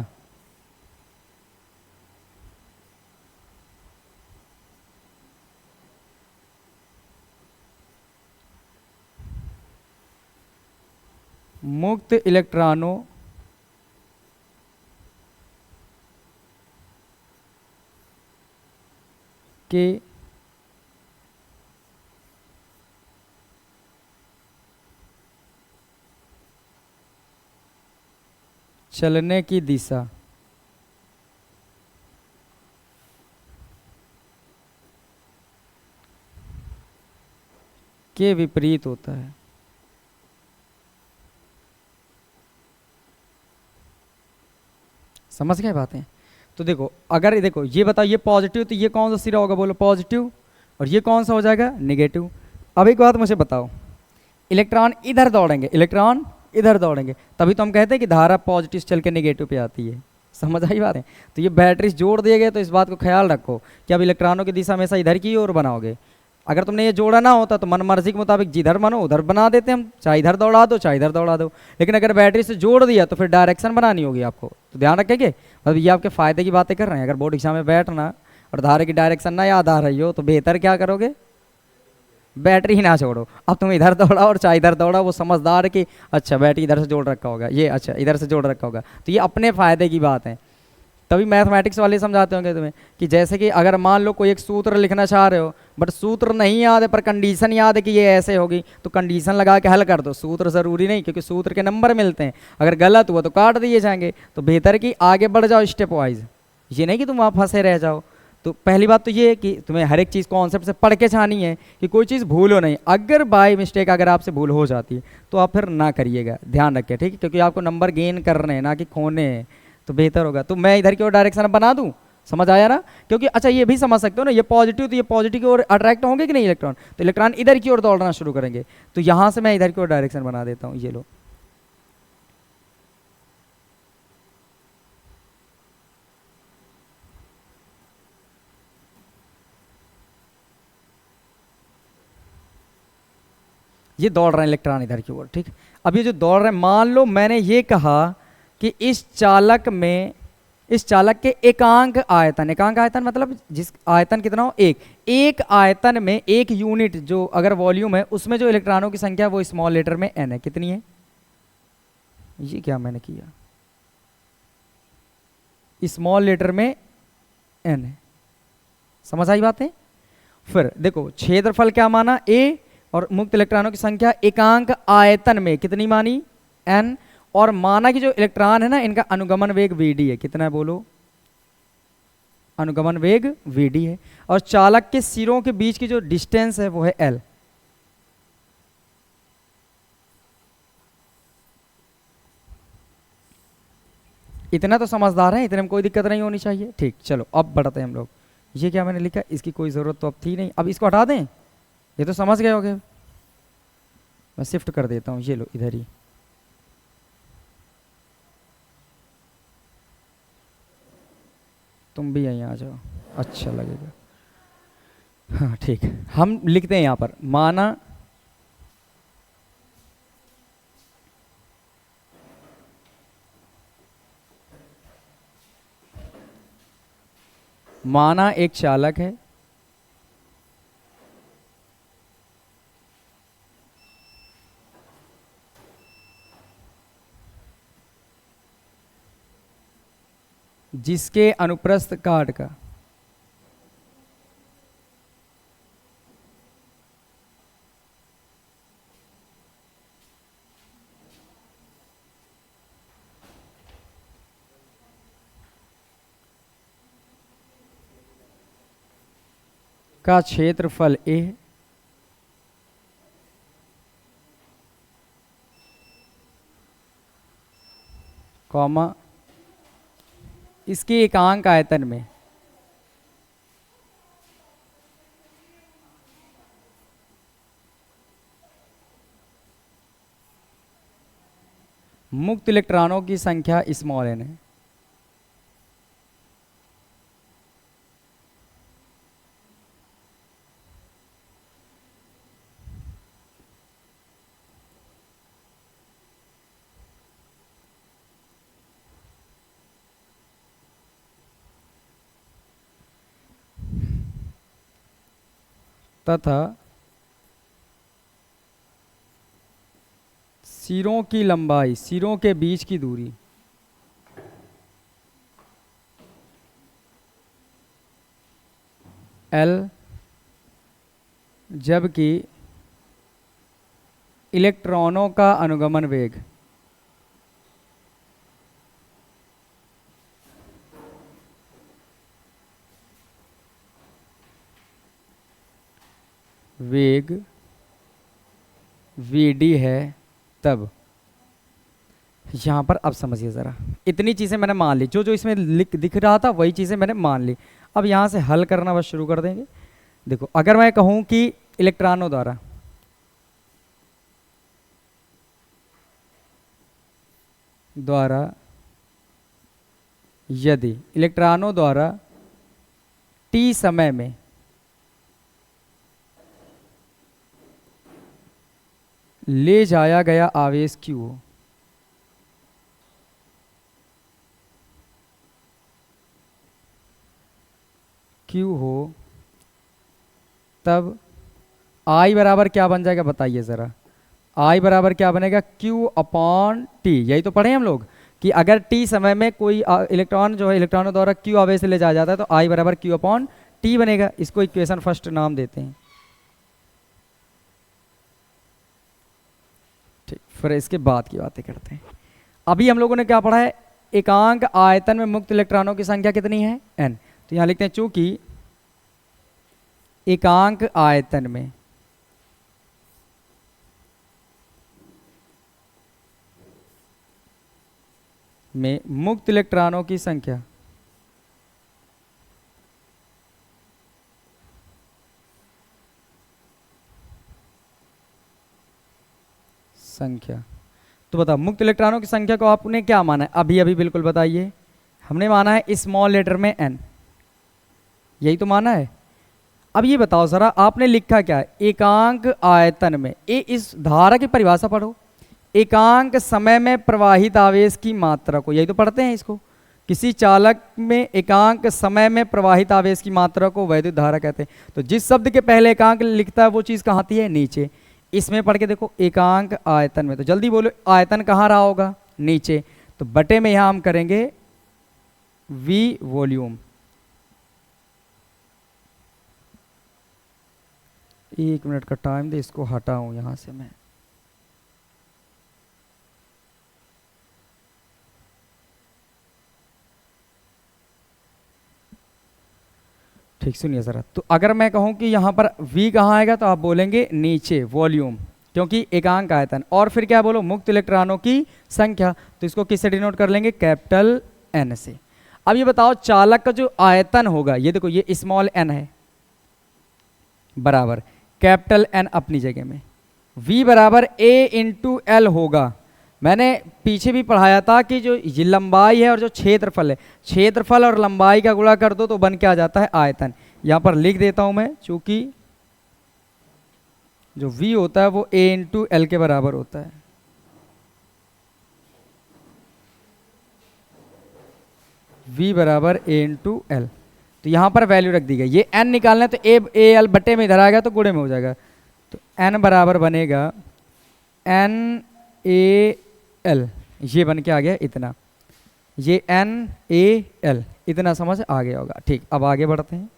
मुक्त इलेक्ट्रॉनों के चलने की दिशा के विपरीत होता है। समझ गए बातें? तो देखो, अगर देखो ये बताओ, ये पॉजिटिव तो ये कौन सा सिरा होगा? बोलो पॉजिटिव। और ये कौन सा हो जाएगा? नेगेटिव। अब एक बात मुझे बताओ, इलेक्ट्रॉन इधर दौड़ेंगे, इलेक्ट्रॉन इधर दौड़ेंगे, तभी तो हम कहते हैं कि धारा पॉजिटिव चल के नेगेटिव पे आती है। समझ आई बात है? तो ये बैटरी जोड़ दिए गए, तो इस बात को ख्याल रखो कि अब इलेक्ट्रॉनों की दिशा हमेशा इधर की ओर बनाओगे। अगर तुमने ये जोड़ा ना होता तो मन मर्जी के मुताबिक जिधर मनो उधर बना देते हम, चाहे इधर दौड़ा दो चाहे इधर दौड़ा दो। लेकिन अगर बैटरी से जोड़ दिया तो फिर डायरेक्शन बनानी होगी आपको, तो ध्यान रखेंगे। मतलब ये आपके फायदे की बातें कर रहे हैं। अगर बोर्ड एग्जाम में बैठना और धारे की डायरेक्शन ना याद आ रही हो तो बेहतर क्या करोगे? बैटरी ही ना छोड़ो। अब तुम इधर दौड़ा और चाहे इधर दौड़ा, वो समझदार कि अच्छा बैटरी इधर से जोड़ रखा होगा, ये अच्छा इधर से जोड़ रखा होगा, तो ये अपने फायदे की बात है। तभी मैथमेटिक्स वाले समझाते होंगे तुम्हें कि जैसे कि अगर मान लो कोई एक सूत्र लिखना चाह रहे हो, बट सूत्र नहीं याद है पर कंडीशन याद है कि ये ऐसे होगी, तो कंडीशन लगा के हल कर दो। सूत्र ज़रूरी नहीं, क्योंकि सूत्र के नंबर मिलते हैं, अगर गलत हुआ तो काट दिए जाएंगे। तो बेहतर कि आगे बढ़ जाओ स्टेप वाइज, ये नहीं कि तुम वहाँ फंसे रह जाओ। तो पहली बात तो ये है कि तुम्हें हर एक चीज़ कॉन्सेप्ट से पढ़ के छानी है कि कोई चीज़ भूलो नहीं। अगर बाय मिस्टेक अगर आपसे भूल हो जाती है तो आप फिर ना करिएगा, ध्यान रखें, ठीक है, क्योंकि आपको नंबर गेन करने हैं ना कि खोने हैं, तो बेहतर होगा। तो मैं इधर की ओर डायरेक्शन बना दूं, समझ आया ना? क्योंकि अच्छा ये भी समझ सकते हो ना, ये पॉजिटिव, तो ये पॉजिटिव की ओर अट्रैक्ट होंगे कि नहीं इलेक्ट्रॉन, तो इलेक्ट्रॉन इधर की ओर दौड़ना शुरू करेंगे। तो यहाँ से मैं इधर की ओर डायरेक्शन बना देता हूँ, ये लो। ये दौड़ रहे हैं इलेक्ट्रॉन इधर की ओर, ठीक। अब ये जो दौड़ रहे हैं, मान लो मैंने ये कहा कि इस चालक में, इस चालक के एकांक आयतन, एकांक आयतन मतलब जिस आयतन कितना हो, एक, एक आयतन में एक यूनिट जो अगर वॉल्यूम है उसमें जो इलेक्ट्रॉनों की संख्या वो स्मॉल लेटर में एन है, कितनी है? ये क्या मैंने किया, स्मॉल लेटर में एन है। समझ आई बातें? फिर देखो क्षेत्रफल क्या माना, ए, और मुक्त इलेक्ट्रॉनों की संख्या एकांक आयतन में कितनी मानी, एन, और माना कि जो इलेक्ट्रॉन है ना इनका अनुगमन वेग वीडी है, कितना है बोलो, अनुगमन वेग वीडी है, और चालक के सिरों के बीच की जो डिस्टेंस है वो है एल। इतना तो समझदार है, इतने में कोई दिक्कत नहीं होनी चाहिए, ठीक। चलो अब बढ़ते हैं हम लोग। ये क्या मैंने लिखा, इसकी कोई ज़रूरत तो अब थी नहीं, अब इसको हटा दें, ये तो समझ गए होगे। मैं शिफ्ट कर देता हूँ, ये लो इधर ही। तुम भी यहीं आ जाओ, अच्छा लगेगा। हाँ ठीक, हम लिखते हैं यहाँ पर माना, माना एक चालक है, जिसके अनुप्रस्थ काट का का क्षेत्रफल ए है, कॉमा इसके एकांक आयतन में मुक्त इलेक्ट्रॉनों की संख्या स्मॉल एन है। तथा सिरों की लंबाई, सिरों के बीच की दूरी एल, जबकि इलेक्ट्रॉनों का अनुगमन वेग वेग वीडी है, तब यहाँ पर अब समझिए ज़रा, इतनी चीज़ें मैंने मान ली, जो जो इसमें लिख दिख रहा था वही चीज़ें मैंने मान ली। अब यहाँ से हल करना बस शुरू कर देंगे। देखो अगर मैं कहूँ कि इलेक्ट्रॉनों द्वारा यदि इलेक्ट्रॉनों द्वारा टी समय में ले जाया गया आवेश क्यू हो, क्यू हो, तब आई बराबर क्या बन जाएगा बताइए ज़रा। आई बराबर क्या बनेगा, क्यू अपॉन टी। यही तो पढ़े हैं हम लोग कि अगर टी समय में कोई इलेक्ट्रॉन जो है इलेक्ट्रॉनों द्वारा क्यू आवेश से ले जाया जाता है तो आई बराबर क्यू अपॉन टी बनेगा। इसको इक्वेशन फर्स्ट नाम देते हैं। ठीक, फिर इसके बाद की बातें करते हैं। अभी हम लोगों ने क्या पढ़ा है, एकांक आयतन में मुक्त इलेक्ट्रॉनों की संख्या कितनी है, एन। तो यहां लिखते हैं चूंकि एकांक आयतन में मुक्त इलेक्ट्रॉनों की संख्या। तो बताओ मुक्त इलेक्ट्रॉनों की संख्या को आपने क्या माना है, अभी अभी बिल्कुल बताइए। हमने माना है स्मॉल लेटर में एन, यही तो माना है। अब ये बताओ जरा आपने लिखा क्या है, एकांक आयतन में। इस धारा की परिभाषा पढ़ो, एकांक समय में प्रवाहित आवेश की मात्रा को, यही तो पढ़ते हैं इसको। किसी चालक में एकांक समय में प्रवाहित आवेश की मात्रा को वैद्युत धारा कहते हैं। तो जिस शब्द के पहले एकांक लिखता है वो चीज़ कहाँ आती है, नीचे। इसमें पढ़ के देखो एकांक आयतन में, तो जल्दी बोलो आयतन कहाँ रहा होगा, नीचे। तो बटे में यहाँ हम करेंगे वी वॉल्यूम। एक मिनट का टाइम दे, इसको हटाऊं यहां से मैं। ठीक सुनिए ज़रा, तो अगर मैं कहूं कि यहाँ पर v कहाँ आएगा तो आप बोलेंगे नीचे वॉल्यूम, क्योंकि एकांक आयतन। और फिर क्या बोलो, मुक्त इलेक्ट्रॉनों की संख्या। तो इसको किससे डिनोट कर लेंगे, कैपिटल एन से। अब ये बताओ चालक का जो आयतन होगा, ये देखो ये स्मॉल एन है बराबर कैपिटल एन अपनी जगह में, v बराबर a इंटू एल होगा। मैंने पीछे भी पढ़ाया था कि जो ये लंबाई है और जो क्षेत्रफल है, क्षेत्रफल और लंबाई का गुणा कर दो तो बन के आ जाता है आयतन। यहाँ पर लिख देता हूँ मैं, चूंकि जो v होता है वो a इंटू एल के बराबर होता है। v बराबर a इंटू एल। तो यहाँ पर वैल्यू रख दी गई, ये n निकालना है तो ए एल बटे में इधर आएगा तो गुणे में हो जाएगा। तो n बराबर बनेगा n a l, ये बन के आ गया इतना, ये n a l, इतना समझ आ गया होगा। ठीक, अब आगे बढ़ते हैं।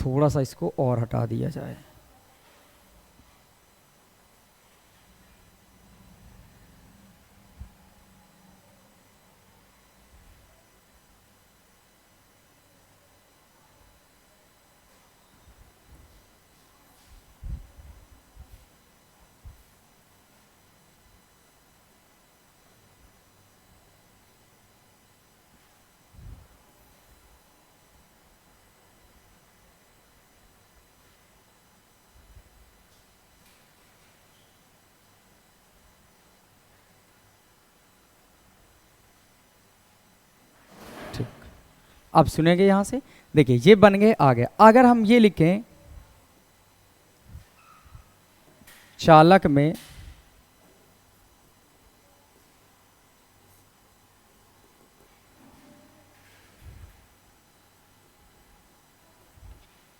थोड़ा सा इसको और हटा दिया जाए। अब सुनेंगे यहां से, देखिए ये बन गए आ गया। अगर हम ये लिखें चालक में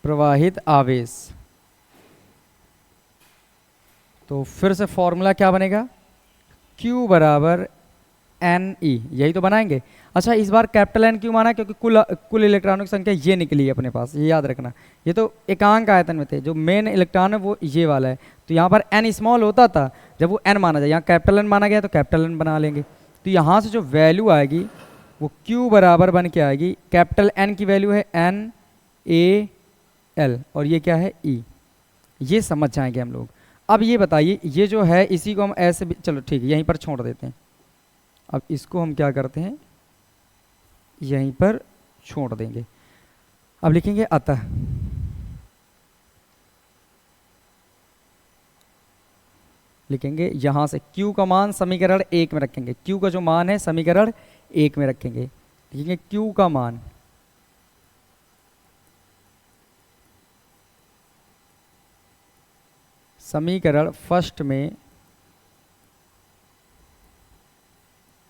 प्रवाहित आवेश, तो फिर से फॉर्मूला क्या बनेगा, Q बराबर एन ई, यही तो बनाएंगे। अच्छा इस बार कैपिटल एन क्यों माना, क्योंकि कुल इलेक्ट्रॉनों की संख्या ये निकली है अपने पास, ये याद रखना। ये तो एकांक आयतन में थे, जो मेन इलेक्ट्रॉन है वो ये वाला है। तो यहाँ पर एन स्मॉल होता था, जब वो एन माना जाए, यहाँ कैपिटल एन माना गया तो कैपिटल एन बना लेंगे। तो यहाँ से जो वैल्यू आएगी वो Q बराबर बन के आएगी, कैपिटल एन की वैल्यू है एन ए एल और ये क्या है ई, ये समझ जाएंगे हम लोग। अब ये बताइए, ये जो है इसी को हम ऐसे भी, चलो ठीक है यहीं पर छोड़ देते हैं। अब इसको हम क्या करते हैं, यहीं पर छोड़ देंगे। अब लिखेंगे अतः, लिखेंगे यहां से Q का मान समीकरण 1 में रखेंगे, Q का जो मान है समीकरण 1 में रखेंगे। लिखेंगे Q का मान समीकरण फर्स्ट में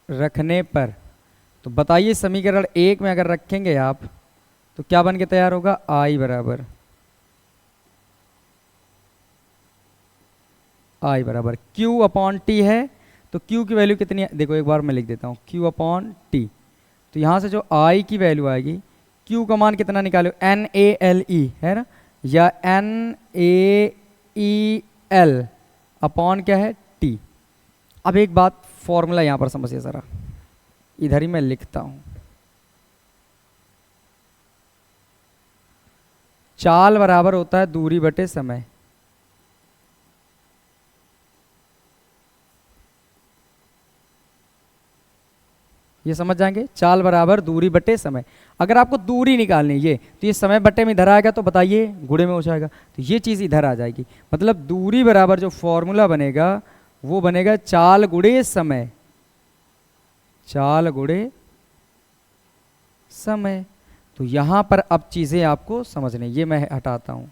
रखने पर, तो बताइए समीकरण 1 में अगर रखेंगे आप तो क्या बन के तैयार होगा, आई बराबर क्यू अपॉन टी है। तो क्यू की वैल्यू कितनी है, देखो एक बार मैं लिख देता हूँ, क्यू अपॉन टी। तो यहाँ से जो आई की वैल्यू आएगी, क्यू का मान कितना निकालो, NaLe है ना, या NaEl अपॉन क्या है, टी। अब एक बात फॉर्मूला यहाँ पर समझिए ज़रा, इधर ही मैं लिखता हूँ। चाल बराबर होता है दूरी बटे समय। ये समझ जाएंगे, चाल बराबर दूरी बटे समय। अगर आपको दूरी निकालनी है ये, तो ये समय बटे में इधर आएगा, तो बताइए गुणे में हो जाएगा, तो ये चीज़ इधर आ जाएगी। मतलब दूरी बराबर जो फॉर्मूला बनेगा वो बनेगा चाल गुणे समय, चाल गुणे समय। तो यहां पर अब चीजें आपको समझने, ये मैं हटाता हूं।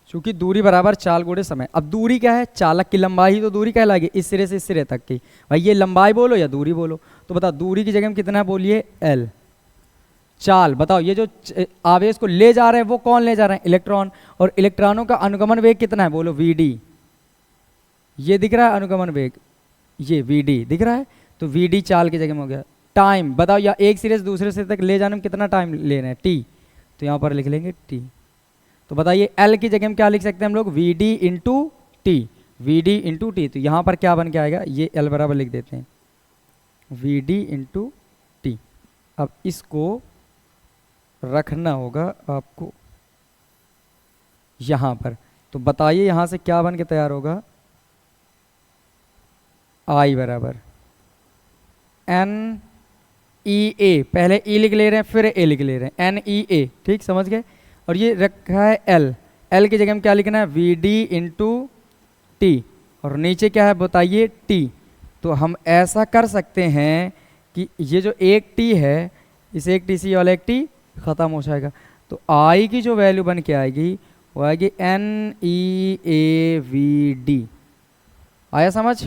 चूंकि दूरी बराबर चाल गुणे समय, अब दूरी क्या है, चालक की लंबाई ही तो दूरी कहलाएगी, इस सिरे से इस सिरे तक की। भाई ये लंबाई बोलो या दूरी बोलो, तो बताओ दूरी की जगह में कितना बोलिए, L। चाल बताओ, ये जो आवेश को ले जा रहे हैं वो कौन ले जा रहे हैं, इलेक्ट्रॉन, और इलेक्ट्रॉनों का अनुगमन वेग कितना है, बोलो VD। ये दिख रहा है अनुगमन वेग, ये VD दिख रहा है, तो VD चाल की जगह में हो गया। टाइम बताओ, या एक सिरे से दूसरे सिरे तक ले जाने में कितना टाइम लेना है, T, तो यहाँ पर लिख लेंगे T। तो बताइए L की जगह में क्या लिख सकते हैं हम लोग, VD into T, VD into T. तो यहाँ पर क्या बन के आएगा, ये L बराबर लिख देते हैं VD इंटू टी। अब इसको रखना होगा आपको यहाँ पर, तो बताइए यहाँ से क्या बन के तैयार होगा, I बराबर NEA, पहले E लिख ले रहे हैं फिर A लिख ले रहे हैं, NEA, ठीक समझ गए। और ये रखा है L की जगह में क्या लिखना है, VD इंटू टी, और नीचे क्या है बताइए, T। तो हम ऐसा कर सकते हैं कि ये जो एक T है, इस एक T से ये वाला एक T ख़त्म हो जाएगा, तो I की जो वैल्यू बन के आएगी वो आएगी NeAVD। आया समझ,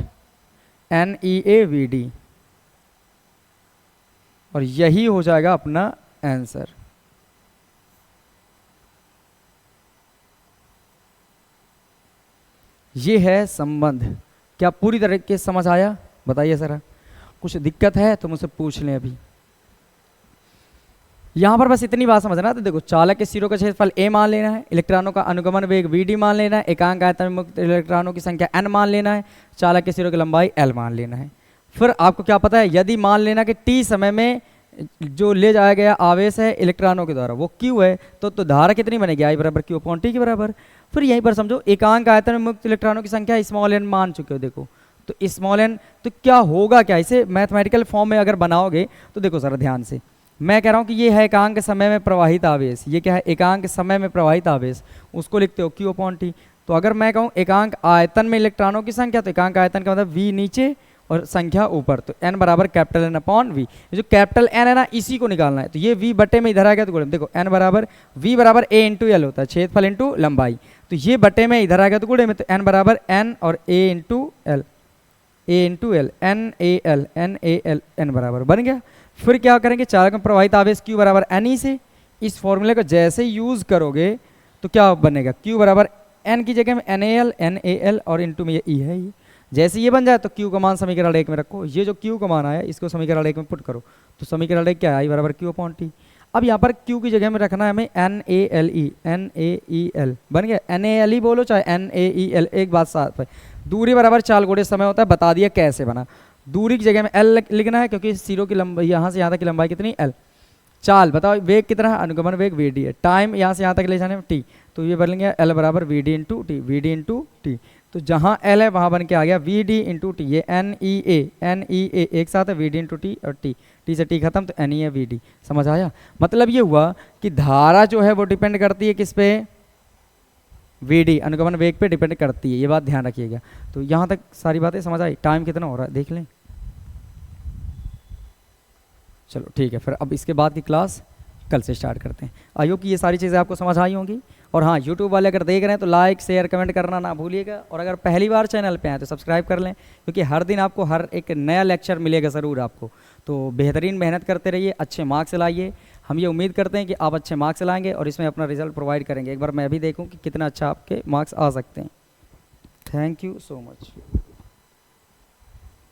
NeAVD, और यही हो जाएगा अपना आंसर। ये है संबंध। क्या पूरी तरीके से समझ आया, बताइए जरा, कुछ दिक्कत है तो मुझसे पूछ लें अभी। यहाँ पर बस इतनी बात समझना, तो देखो चालक के सिरों का क्षेत्रफल A मान लेना है, इलेक्ट्रॉनों का अनुगमन वेग VD मान लेना है, एकांक आयतन में मुक्त इलेक्ट्रॉनों की संख्या N मान लेना है, चालक के सिरों की लंबाई L मान लेना है। फिर आपको क्या पता है, यदि मान लेना कि T समय में जो ले जाया गया आवेश है इलेक्ट्रॉनों के द्वारा वो Q है, तो धारा कितनी बनेगी, I बराबर Q अपॉन T के बराबर। फिर यहीं पर समझो एकांक आयतन में मुक्त इलेक्ट्रॉनों की संख्या स्मॉल n मान चुके हो, देखो तो स्मॉल n, तो क्या होगा, क्या इसे मैथमेटिकल फॉर्म में अगर बनाओगे तो देखो जरा ध्यान से, मैं कह रहा हूँ कि ये है एकांक समय में प्रवाहित आवेश, ये क्या है एकांक समय में प्रवाहित आवेश, उसको लिखते हो Q अपॉन T। तो अगर मैं कहूँ एकांक आयतन में इलेक्ट्रॉनों की संख्या, तो एकांक आयतन का मतलब V नीचे और संख्या ऊपर, तो n बराबर कैपिटल N अपॉन V। ये जो कैपिटल N है ना, इसी को निकालना है, तो ये V बटे में इधर आ गया तो गुणे, देखो n बराबर V बराबर A इंटू L होता है, क्षेत्रफल इंटू लंबाई, तो ये बटे में इधर आ गया तो गुणे में, तो n बराबर n और A into L, A into L, NaL, NaL, n बराबर बन गया। फिर क्या करेंगे, चालक में प्रवाहित आवेश Q बराबर Ne से, इस फॉर्मूले को जैसे यूज करोगे तो क्या बनेगा, Q बराबर n की जगह में NaL और इंटू में ये E है, ये जैसे ये बन जाए तो Q का मान समीकरण 1 में रखो, ये जो Q का मान आया इसको समीकरण 1 में पुट करो, तो समीकरण 1 क्या है, I बराबर Q अपॉन T। अब यहाँ पर Q की जगह में रखना है हमें NaLe, NaEL बन गया, NaLe बोलो चाहे NaEL, एक बात साथ है, दूरी बराबर चाल गुणे समय होता है, बता दिया कैसे बना। दूरी की जगह में L लिखना है क्योंकि सिरों की लंबाई यहाँ से यहाँ तक की लंबाई कितनी L। चाल बताओ वेग कितना है, अनुगमन वेग VD है, टाइम यहाँ से यहाँ तक ले जाने में T, तो ये बन गया L बराबर VD into T, VD into T. तो जहाँ L है वहाँ बन के आ गया VD इंटू टी, ये NEA एक साथ है, VD इंटू टी और T से T खत्म, तो NEA VD। समझ आया, मतलब ये हुआ कि धारा जो है वो डिपेंड करती है किस पे, वीडी अनुगमन वेग पे डिपेंड करती है, ये बात ध्यान रखिएगा। तो यहाँ तक सारी बातें समझ आई। टाइम कितना हो रहा है देख लें। चलो ठीक है, फिर अब इसके बाद की क्लास कल से स्टार्ट करते हैं। आई होप कि ये सारी चीज़ें आपको समझ आई होंगी। और हाँ, यूट्यूब वाले अगर देख रहे हैं तो लाइक शेयर कमेंट करना ना भूलिएगा। और अगर पहली बार चैनल पे आए तो सब्सक्राइब कर लें, क्योंकि हर दिन आपको हर एक नया लेक्चर मिलेगा ज़रूर आपको। तो बेहतरीन मेहनत करते रहिए, अच्छे मार्क्स लाइए। हम ये उम्मीद करते हैं कि आप अच्छे मार्क्स लाएंगे और इसमें अपना रिजल्ट प्रोवाइड करेंगे। एक बार मैं भी देखूँ कि कितना अच्छा आपके मार्क्स आ सकते हैं। Thank you so much.